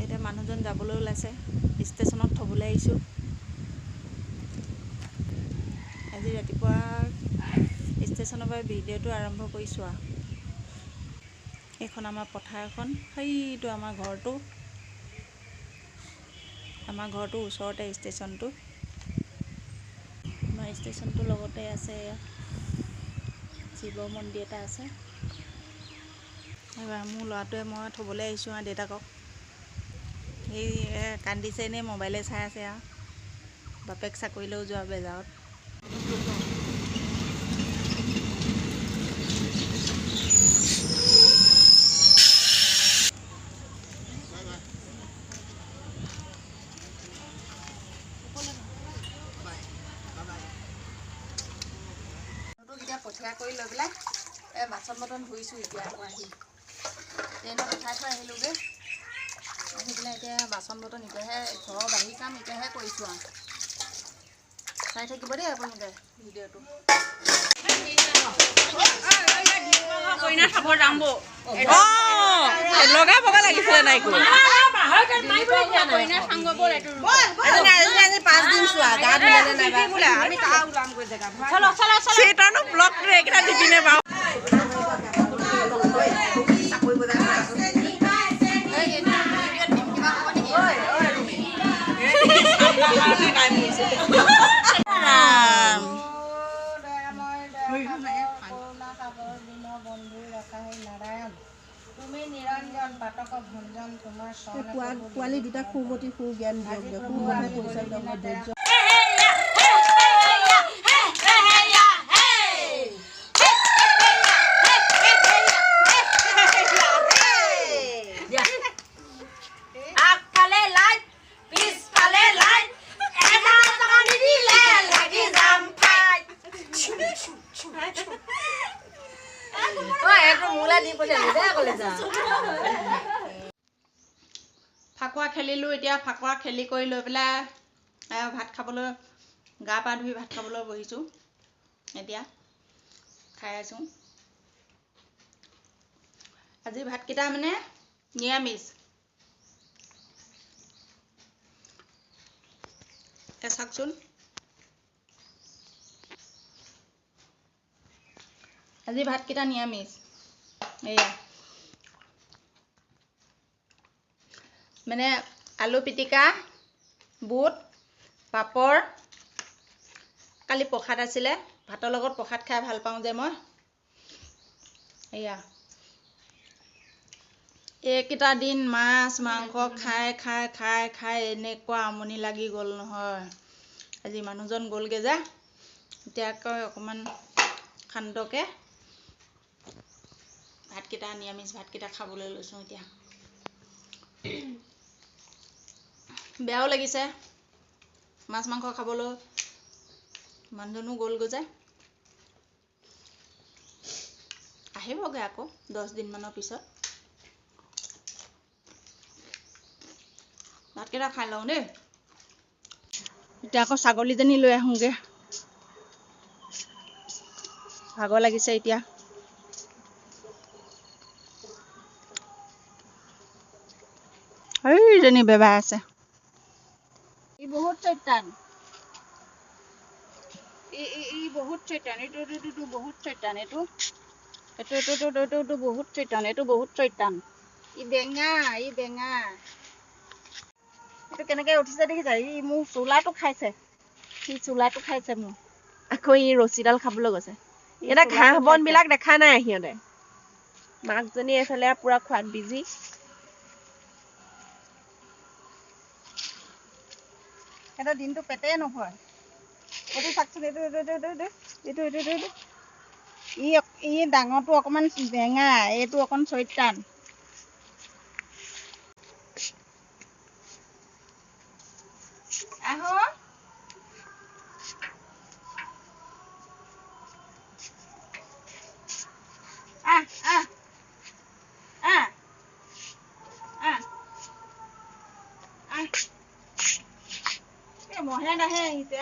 এতিয়া মানুহজন যাবলৈ ওলাইছে, ষ্টেচনত থ'বলৈ আহিছোঁ। আজি ৰাতিপুৱা ষ্টেচনৰ পৰা ভিডিঅ'টো আৰম্ভ কৰিছোঁ আৰু। এইখন আমাৰ পথাৰ এখন, সেইটো আমাৰ ঘৰটোৰ ওচৰতে ষ্টেচনটো। আমাৰ ষ্টেচনটোৰ লগতে আছে শিৱ মন্দিৰ এটা আছে। এইবাৰ মোৰ ল'ৰাটোৱে মই থ'বলৈ আহিছোঁ আৰু দেউতাকক। সি কান্দিছে, এনেই মোবাইলে চাই আছে আৰু। বাপেক চাকৰিলৈও যোৱা বেজাৰত। এতিয়া কঠীয়া কৰি লৈ পেলাই বাচন বৰ্তন ধুইছোঁ। এতিয়া আকৌ আহি ট্ৰেইনত উঠাই থৈ আহিলোঁগৈ। আহি পেলাই এতিয়া বাচন বৰ্তন এতিয়াহে ঘৰৰ বাহিৰ কাম এতিয়াহে কৰিছোঁ আৰু। চাই থাকিব দেই আপোনালোকে ভিডিঅ'টো। লগাই বগা লাগিছিলে নাই কৰি 5 দিন চোৱা গা ধুলে নাইবা সেইটানো ব্লগটো এইকেইটা দিবিনে বাৰু। পোৱালি দুটা সুমতি সু জ্ঞান দিয়ক, সুমতি পইচা ধৈৰ্য। ফাকুৱা খেলিলোঁ। এতিয়া ফাকুৱা খেলি কৰি লৈ পেলাই ভাত খাবলৈ, গা পা ধুই ভাত খাবলৈ বহিছোঁ। এতিয়া খাই আছোঁ। আজি ভাতকেইটা মানে নিৰামিষ। চাওকচোন, আজি ভাতকেইটা নিৰামিষ। এয়া মানে আলু পিটিকা, বুট, পাপৰ, কালি প্ৰসাদ আছিলে। ভাতৰ লগত প্ৰসাদ খাই ভাল পাওঁ যে মই। এয়া এইকেইটা দিন মাছ মাংস খাই খাই খাই খাই এনেকুৱা আমনি লাগি গ'ল নহয়। আজি মানুহজন গ'লগৈ যে, এতিয়া আকৌ অকণমান শান্তকৈ ভাতকেইটা, নিৰামিষ ভাতকেইটা খাবলৈ লৈছোঁ। এতিয়া বেয়াও লাগিছে মাছ মাংস খাবলৈ, মানুহজনো গ'লগৈ যে। আহিবগৈ আকৌ 10 দিনমানৰ পিছত। ভাতকেইটা খাই লওঁ দেই। এতিয়া আকৌ ছাগলীজনী লৈ আহোঁগৈ। ভাগৰ লাগিছে এতিয়া। এইজনী বেবাই আছে। ই বহুত চৈতান, ই বহুত চৈতান। এইটো বহুত চৈতান। এইটো বহুত চৈতান। এইটো বহুত চৈতান। ই বেঙা, এইটো কেনেকৈ উঠিছে দেখিছা? ই মোৰ চোলাটো খাইছে। মোৰ। আকৌ ই ৰছীডাল খাবলৈ গৈছে। এতিয়া ঘাঁহ বন বিলাক দেখা নাই সিহঁতে। মাকজনী এইফালে পুৰা খোৱাত বিজি। সিহঁতৰ দিনটো পেটেই নভৰে। এইটো চাওকচোন, ই ডাঙৰটো অকণমান বেঙা, এইটো অকণ চৈতান। আহো মহে নাহে আহিছে।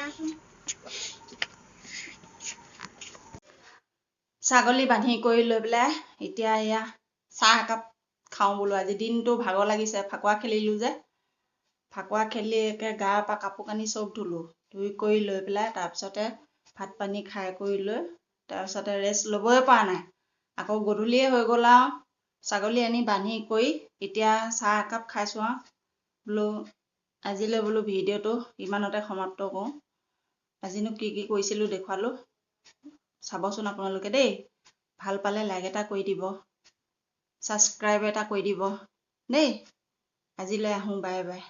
ছাগলী বান্ধি কৰি লৈ পেলাই এতিয়া এয়া চাহ একাপ খাওঁ বোলো আজি দিনটো ভাগৰ লাগিছে ফাকুৱা খেলিলোঁ যে ফাকুৱা খেলি একে গাৰ পৰা কাপোৰ কানি চব ধুলোঁ ধুই কৰি লৈ পেলাই তাৰপিছতে ভাত পানী খাই কৰি লৈ তাৰপিছতে ৰেষ্ট ল'বই পৰা নাই আকৌ গধূলিয়ে হৈ গ'ল আৰু ছাগলী আনি বান্ধি কৰি এতিয়া চাহ একাপ খাইছোঁ আৰু বোলো আজিলৈ বোলো ভিডিঅ'টো ইমানতে সমাপ্ত কৰোঁ আজিনো কি কি কৰিছিলোঁ দেখুৱালোঁ চাবচোন আপোনালোকে দেই ভাল পালে লাইক এটা কৰি দিব ছাবস্ক্ৰাইব এটা কৰি দিব দেই আজিলৈ আহোঁ বাই বাই